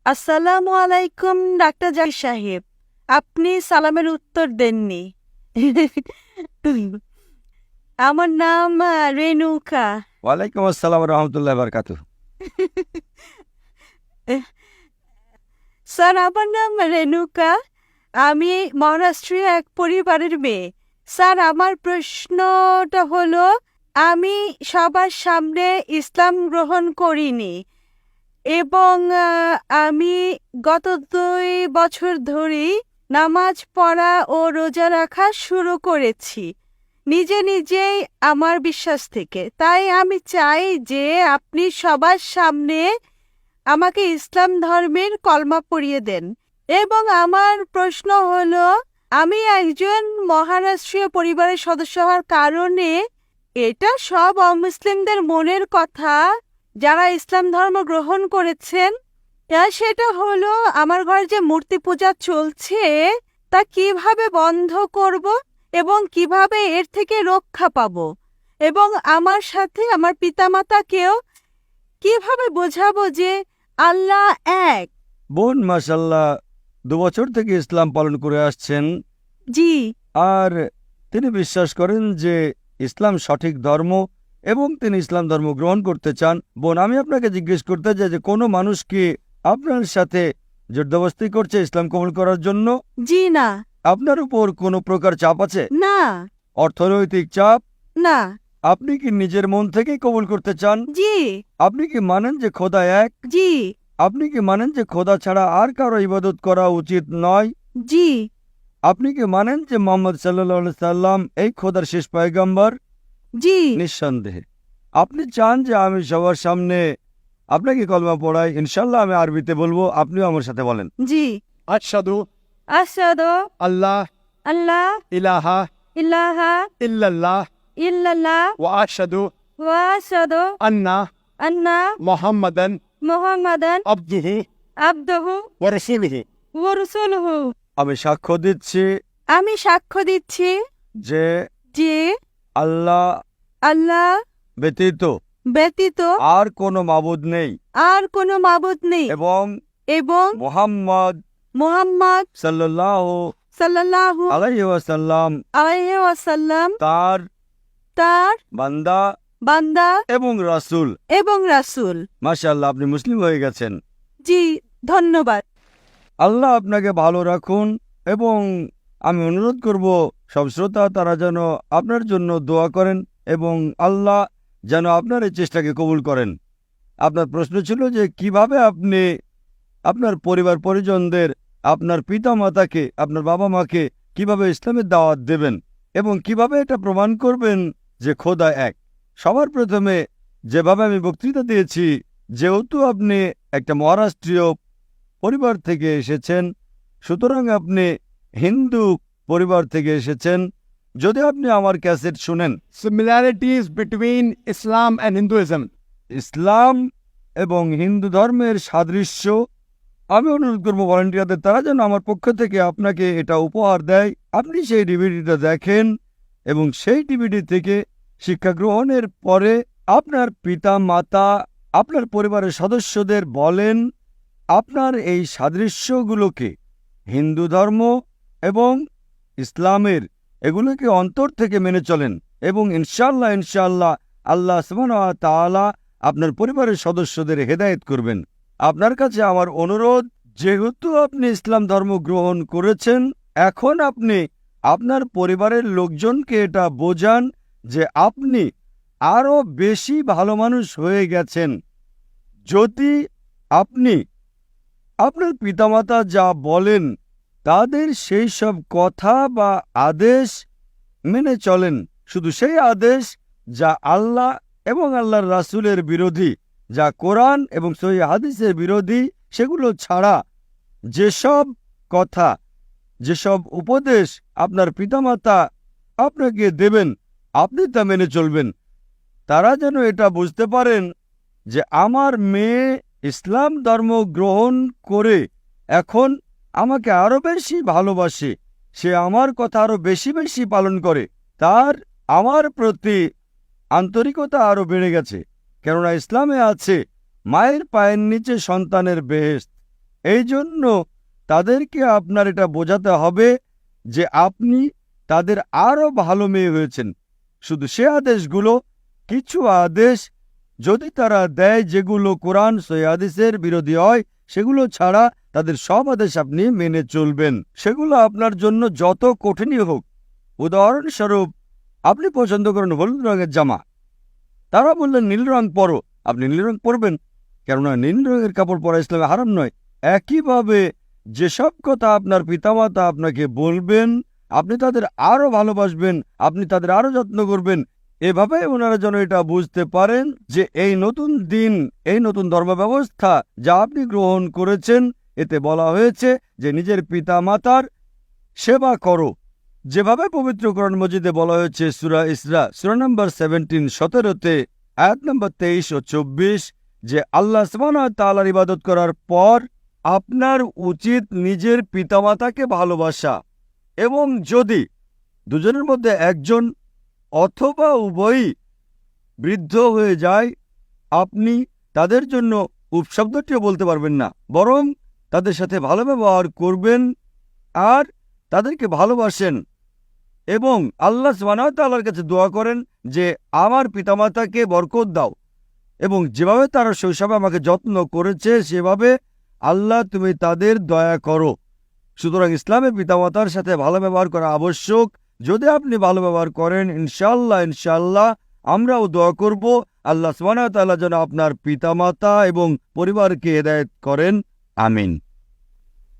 আসসালামু আলাইকুম ডাক্তার জাকির সাহেব। আপনি সালামের উত্তর দেননি। আমার নাম রেণুকা। ওয়ালাইকুম আসসালাম রহমতুল্লাহ বারকাতু। স্যার, আমার নাম রেণুকা। আমি মহারাষ্ট্রীয় এক পরিবারের মেয়ে। স্যার, আমার প্রশ্নটা হলো, আমি সবার সামনে ইসলাম গ্রহণ করিনি এবং আমি গত 2 বছর ধরেই নামাজ পড়া ও রোজা রাখা শুরু করেছি নিজে নিজেই আমার বিশ্বাস থেকে। তাই আমি চাই যে আপনি সবার সামনে আমাকে ইসলাম ধর্মের কলমা পড়িয়ে দেন। এবং আমার প্রশ্ন হলো, আমি একজন মহারাষ্ট্রীয় পরিবারের সদস্য হওয়ার কারণে এটা সব অমুসলিমদের মনের কথা যারা ইসলাম ধর্ম গ্রহণ করেছেন। সেটা হলো, আমার ঘরে যে মূর্তি পূজা চলছে তা কিভাবে বন্ধ করব এবং কিভাবে এর থেকে রক্ষা পাব, এবং আমার সাথে আমার পিতামাতাকেও কিভাবে বোঝাবো যে আল্লাহ এক। বোন মাশাল্লাহ 2 বছর থেকে ইসলাম পালন করে আসছেন, জি। আর তিনি বিশ্বাস করেন যে ইসলাম সঠিক ধর্ম এবং তিনি ইসলাম ধর্ম গ্রহণ করতে চান। বোন, আমি আপনাকে জিজ্ঞেস করতে চাই যে কোনো মানুষ কি আপনার সাথে জোরদস্তি করছে ইসলাম কবুল করার জন্য? জি না। আপনার উপর কোনো প্রকার চাপ আছে? না। অর্থনৈতিক চাপ? না। আপনি কি নিজের মন থেকেই কবুল করতে চান? জি। আপনি কি মানেন যে খোদা এক? জি। আপনি কি মানেন যে খোদা ছাড়া আর কারো ইবাদত করা উচিত নয়? জি। আপনি কি মানেন যে মোহাম্মদ সাল্লাল্লাহু আলাইহি সাল্লাম এই খোদার শেষ পয়গম্বর? জি। নিঃসন্দেহে। আপনি চান যে আমি সবার সামনে আপনাকে কলমা পড়াই? ইনশাল্লাহ আমি আরবিতে বলবো, আপনিও আমার সাথে বলেন। জি। আশহাদু আশহাদু আল্লাহ আল্লাহ ইলাহা ইলাহা ইল্লাল্লাহ ইল্লাল্লাহ ওয়া আশহাদু ওয়া আশহাদু আন্না আন্না মুহাম্মাদান মুহাম্মাদান আবদুহু আবদুহু ওয়া রাসূলুহু। ওয়া রাসূলুহু। আমি সাক্ষ্য দিচ্ছি আমি সাক্ষ্য দিচ্ছি যে যে আল্লাহ আল্লাহ ব্যতীত ব্যতীত আর কোনো মাবুদ নেই আর কোনো মাবুদ নেই এবং এবং মুহাম্মদ মুহাম্মদ সাল্লাল্লাহু সাল্লাল্লাহু আলাইহি ওয়াসাল্লাম আলাইহি ওয়াসাল্লাম তার তার বান্দা বান্দা এবং রাসূল। এবং রাসূল। মাশাআল্লাহ, আপনি মুসলিম হয়ে গেছেন। জি, ধন্যবাদ। আল্লাহ আপনাকে ভালো রাখুন এবং আমি অনুরোধ করব সব শ্রোতা তারা যেন আপনার জন্য দোয়া করেন এবং আল্লাহ যেন আপনার এই চেষ্টাকে কবুল করেন। আপনার প্রশ্ন ছিল যে কিভাবে আপনি আপনার পরিবার পরিজনদের, আপনার পিতা মাতাকে, আপনার বাবা মাকে কিভাবে ইসলামের দাওয়াত দেবেন এবং কিভাবে এটা প্রমাণ করবেন যে খোদা এক। সবার প্রথমে যেভাবে আমি বক্তৃতা দিয়েছি, যেহেতু আপনি একটা মহারাষ্ট্রীয় পরিবার থেকে এসেছেন, সুতরাং আপনি হিন্দু পরিবার থেকে এসেছেন। যদি আপনি আমার ক্যাসেট শুনেন, Similarities between Islam and Hinduism. ইসলাম এবং হিন্দু ধর্মের সাদৃশ্য, আমি অনুরোধ করবো ভলান্টিয়ারদের তারা যেন আমার পক্ষ থেকে আপনাকে এটা উপহার দেয়। আপনি সেই ডিভিডিটা দেখেন এবং সেই ডিভিডি থেকে শিক্ষা গ্রহণের পরে আপনার পিতা মাতা, আপনার পরিবারের সদস্যদের বলেন আপনার এই সাদৃশ্যগুলোকে, হিন্দু ধর্ম এবং ইসলামের, এগুলোকে অন্তর থেকে মেনে চলেন এবং ইনশাল্লাহ ইনশাল্লাহ আল্লাহ সুবহানাহু ওয়া তাআলা আপনার পরিবারের সদস্যদের হেদায়েত করবেন। আপনার কাছে আমার অনুরোধ, যেহেতু আপনি ইসলাম ধর্ম গ্রহণ করেছেন, এখন আপনি আপনার পরিবারের লোকজনকে এটা বোঝান যে আপনি আরও বেশি ভালো মানুষ হয়ে গেছেন যদি আপনি আপনার পিতামাতা যা বলেন তাদের সেই সব কথা বা আদেশ মেনে চলেন, শুধু সেই আদেশ যা আল্লাহ এবং আল্লাহর রাসূলের বিরোধী, যা কোরআন এবং সহিহ হাদিসের বিরোধী, সেগুলো ছাড়া যেসব কথা, যেসব উপদেশ আপনার পিতামাতা আপনাকে দেবেন, আপনি তা মেনে চলবেন। তারা যেন এটা বুঝতে পারেন যে আমার মেয়ে ইসলাম ধর্ম গ্রহণ করে এখন আমাকে আরো বেশি ভালোবাসে, সে আমার কথা আরো বেশি বেশি পালন করে, তার আমার প্রতি আন্তরিকতা আরো বেড়ে গেছে। কেননা ইসলামে আছে মায়ের পায়ের নিচে সন্তানের বেহেশত। এই জন্য তাদেরকে আপনার এটা বোঝাতে হবে যে আপনি তাদের আরও ভালো মেয়ে হয়েছেন। শুধু সে আদেশগুলো, কিছু আদেশ যদি তারা দেয় যেগুলো কোরআন সহিহ হাদিসের বিরোধী হয়, সেগুলো ছাড়া তাদের সব আদেশ আপনি মেনে চলবেন। সেগুলো আপনার জন্য যত কঠিনই হোক। উদাহরণস্বরূপ, আপনি পছন্দ করেন হলুদ রঙের জামা, তারা বললেন নীল রং পরো, আপনি নীল রং পরবেন, কেননা নীল রঙের কাপড় পরা ইসলামে হারাম নয়। একইভাবে যেসব কথা আপনার পিতামাতা আপনাকে বলবেন, আপনি তাদের আরও ভালোবাসবেন, আপনি তাদের আরও যত্ন করবেন। এভাবে ওনারা যেন এটা বুঝতে পারেন যে এই নতুন দিন, এই নতুন ধর্ম ব্যবস্থা যা আপনি গ্রহণ করেছেন, এতে বলা হয়েছে যে নিজের পিতামাতার সেবা করো। যেভাবে পবিত্র কোরআন মজিদে বলা হয়েছে সূরা ইসরা সূরা নম্বর 17 17-তে আয়াত নম্বর 23 ও 24, যে আল্লাহ সুবহানাহু ওয়া তাআলার ইবাদত করার পর আপনার উচিত নিজের পিতামাতাকে ভালোবাসা, এবং যদি দুজনের মধ্যে একজন অথবা উভয়ই বৃদ্ধ হয়ে যায়, আপনি তাদের জন্য উপশব্দটিও বলতে পারবেন না, বরং তাদের সাথে ভালো ব্যবহার করবেন আর তাদেরকে ভালোবাসেন এবং আল্লাহ সুবহানাহু ওয়া তাআলার কাছে দোয়া করেন যে আমার পিতামাতাকে বরকত দাও, এবং যেভাবে তারা শৈশবে আমাকে যত্ন করেছে সেভাবে আল্লাহ তুমি তাদের দয়া করো। সুতরাং ইসলামে পিতামাতার সাথে ভালো ব্যবহার করা আবশ্যক। যদি আপনি ভালো ব্যবহার করেন, ইনশাআল্লাহ আমরাও দোয়া করব আল্লাহ সুবহানাহু ওয়া তাআলা যেন আপনার পিতামাতা এবং পরিবারকে হেদায়েত করেন। আমিন।